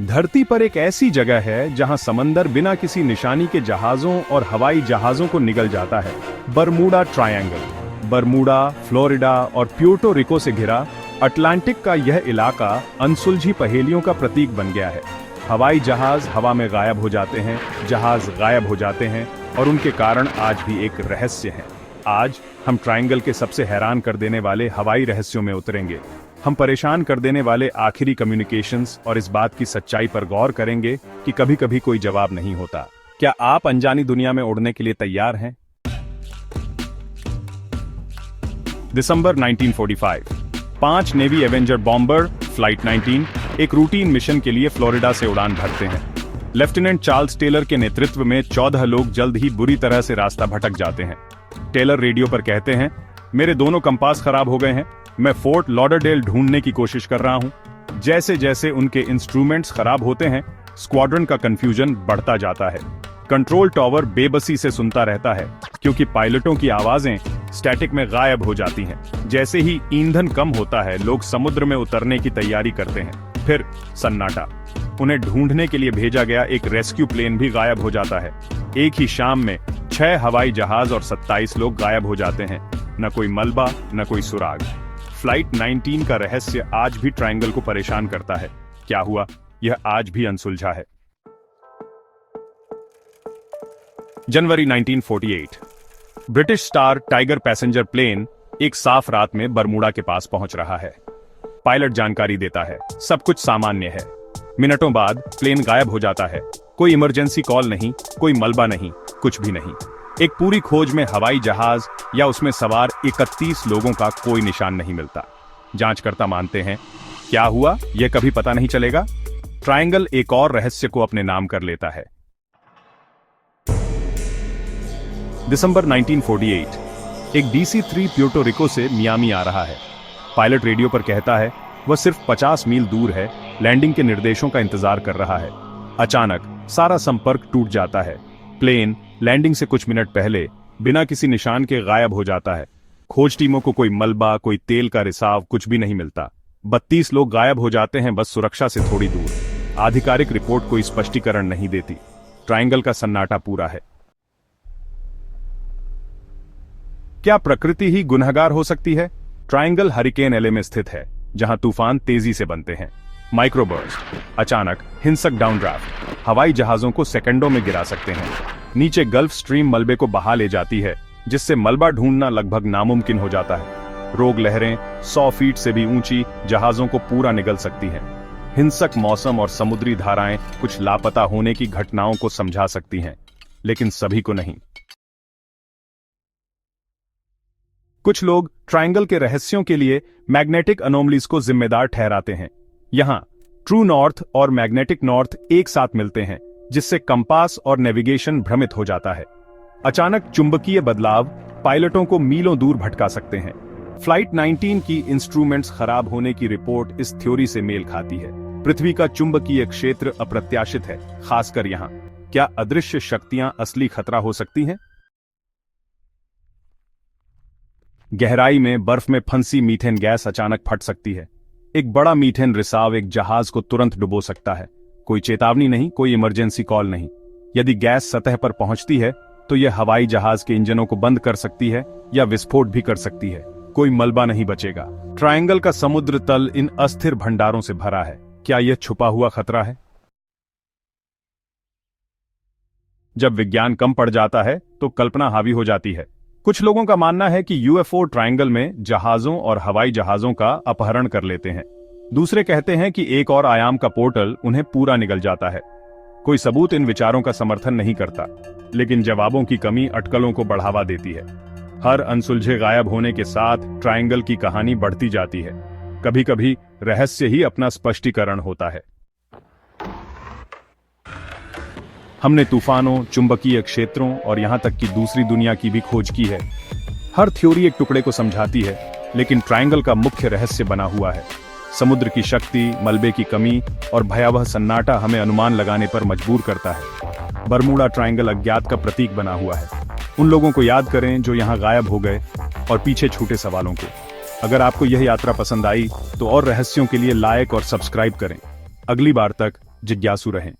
धरती पर एक ऐसी जगह है जहां समंदर बिना किसी निशानी के जहाजों और हवाई जहाजों को निगल जाता है। Bermuda triangle. बरमूडा, फ्लोरिडा और प्यूर्टो रिको से घिरा अटलांटिक का यह इलाका अनसुलझी पहेलियों का प्रतीक बन गया है। हवाई जहाज हवा में गायब हो जाते हैं, जहाज गायब हो जाते हैं और उनके कारण आज भी एक रहस्य है। आज हम ट्रायंगल के सबसे हैरान कर देने वाले हवाई रहस्यों में उतरेंगे। हम परेशान कर देने वाले आखिरी कम्युनिकेशंस और इस बात की सच्चाई पर गौर करेंगे कि कभी कभी कोई जवाब नहीं होता। क्या आप अनजानी दुनिया में उड़ने के लिए तैयार हैं? दिसंबर 1945। 5 नेवी एवेंजर बॉम्बर फ्लाइट 19 एक रूटीन मिशन के लिए फ्लोरिडा से उड़ान भरते हैं। लेफ्टिनेंट चार्ल्स टेलर के नेतृत्व में 14 लोग जल्द ही बुरी तरह से रास्ता भटक जाते हैं। टेलर रेडियो पर कहते हैं, मेरे दोनों कंपास खराब हो गए हैं, मैं फोर्ट लॉडरडेल ढूंढने की कोशिश कर रहा हूं। जैसे जैसे उनके इंस्ट्रूमेंट्स खराब होते हैं, स्क्वाड्रन का कंफ्यूजन बढ़ता जाता है। कंट्रोल टॉवर बेबसी से सुनता रहता है क्योंकि पायलटों की आवाजें स्टैटिक में गायब हो जाती हैं। जैसे ही ईंधन कम होता है, लोग समुद्र में उतरने की तैयारी करते हैं। फिर सन्नाटा। उन्हें ढूंढने के लिए भेजा गया एक रेस्क्यू प्लेन भी गायब हो जाता है। एक ही शाम में 6 हवाई जहाज और 27 लोग गायब हो जाते हैं। न कोई मलबा, न कोई सुराग। फ्लाइट 19 का रहस्य आज भी ट्रायंगल को परेशान करता है। क्या हुआ, यह आज भी अनसुलझा है। जनवरी 1948। British Star Tiger passenger plane एक साफ रात में बरमूडा के पास पहुंच रहा है। पायलट जानकारी देता है, सब कुछ सामान्य है। मिनटों बाद प्लेन गायब हो जाता है। कोई इमरजेंसी कॉल नहीं, कोई मलबा नहीं, कुछ भी नहीं। एक पूरी खोज में हवाई जहाज या उसमें सवार 31 लोगों का कोई निशान नहीं मिलता। जांचकर्ता मानते हैं, क्या हुआ यह कभी पता नहीं चलेगा। ट्रायंगल एक और रहस्य को अपने नाम कर लेता है। दिसंबर 1948। एक DC-3 प्यूर्टो रिको से मियामी आ रहा है। पायलट रेडियो पर कहता है, वह सिर्फ 50 मील दूर है, लैंडिंग के निर्देशों का इंतजार कर रहा है। अचानक सारा संपर्क टूट जाता है। प्लेन लैंडिंग से कुछ मिनट पहले बिना किसी निशान के गायब हो जाता है। खोज टीमों को कोई मलबा, कोई तेल का रिसाव, कुछ भी नहीं मिलता। 32 लोग गायब हो जाते हैं, बस सुरक्षा से थोड़ी दूर। आधिकारिक रिपोर्ट कोई स्पष्टीकरण नहीं देती। ट्रायंगल का सन्नाटा पूरा है। क्या प्रकृति ही गुनहगार हो सकती है? ट्रायंगल हरिकेन एले में स्थित है, जहां तूफान तेजी से बनते हैं। माइक्रोबर्स्ट, अचानक हिंसक डाउनड्राफ्ट हवाई जहाजों को सेकंडों में गिरा सकते हैं। नीचे गल्फ स्ट्रीम मलबे को बहा ले जाती है, जिससे मलबा ढूंढना लगभग नामुमकिन हो जाता है। रोग लहरें 100 फीट से भी ऊंची जहाजों को पूरा निगल सकती हैं। हिंसक मौसम और समुद्री धाराएं कुछ लापता होने की घटनाओं को समझा सकती हैं, लेकिन सभी को नहीं। कुछ लोग ट्रायंगल के रहस्यों के लिए मैग्नेटिक अनोमलीज को जिम्मेदार ठहराते हैं। यहां ट्रू नॉर्थ और मैग्नेटिक नॉर्थ एक साथ मिलते हैं, जिससे कंपास और नेविगेशन भ्रमित हो जाता है। अचानक चुंबकीय बदलाव पायलटों को मीलों दूर भटका सकते हैं। फ्लाइट 19 की इंस्ट्रूमेंट्स खराब होने की रिपोर्ट इस थ्योरी से मेल खाती है। पृथ्वी का चुंबकीय क्षेत्र अप्रत्याशित है, खासकर यहां। क्या अदृश्य शक्तियां असली खतरा हो सकती हैं? गहराई में बर्फ में फंसी मीथेन गैस अचानक फट सकती है। एक बड़ा मीथेन रिसाव एक जहाज को तुरंत डुबो सकता है। कोई चेतावनी नहीं, कोई इमरजेंसी कॉल नहीं। यदि गैस सतह पर पहुंचती है तो यह हवाई जहाज के इंजनों को बंद कर सकती है या विस्फोट भी कर सकती है। कोई मलबा नहीं बचेगा। ट्रायंगल का समुद्र तल इन अस्थिर भंडारों से भरा है। क्या यह छुपा हुआ खतरा है? जब विज्ञान कम पड़ जाता है तो कल्पना हावी हो जाती है। कुछ लोगों का मानना है कि यूएफओ ट्रायंगल में जहाजों और हवाई जहाजों का अपहरण कर लेते हैं। दूसरे कहते हैं कि एक और आयाम का पोर्टल उन्हें पूरा निगल जाता है। कोई सबूत इन विचारों का समर्थन नहीं करता, लेकिन जवाबों की कमी अटकलों को बढ़ावा देती है। हर अनसुलझे गायब होने के साथ ट्रायंगल की कहानी बढ़ती जाती है। कभी कभी रहस्य ही अपना स्पष्टीकरण होता है। हमने तूफानों, चुंबकीय क्षेत्रों और यहां तक कि दूसरी दुनिया की भी खोज की है। हर थ्योरी एक टुकड़े को समझाती है, लेकिन ट्रायंगल का मुख्य रहस्य बना हुआ है। समुद्र की शक्ति, मलबे की कमी और भयावह सन्नाटा हमें अनुमान लगाने पर मजबूर करता है। बरमूडा ट्रायंगल अज्ञात का प्रतीक बना हुआ है। उन लोगों को याद करें जो यहां गायब हो गए और पीछे छूटे सवालों को। अगर आपको यह यात्रा पसंद आई तो और रहस्यों के लिए लाइक और सब्सक्राइब करें। अगली बार तक जिज्ञासु रहें।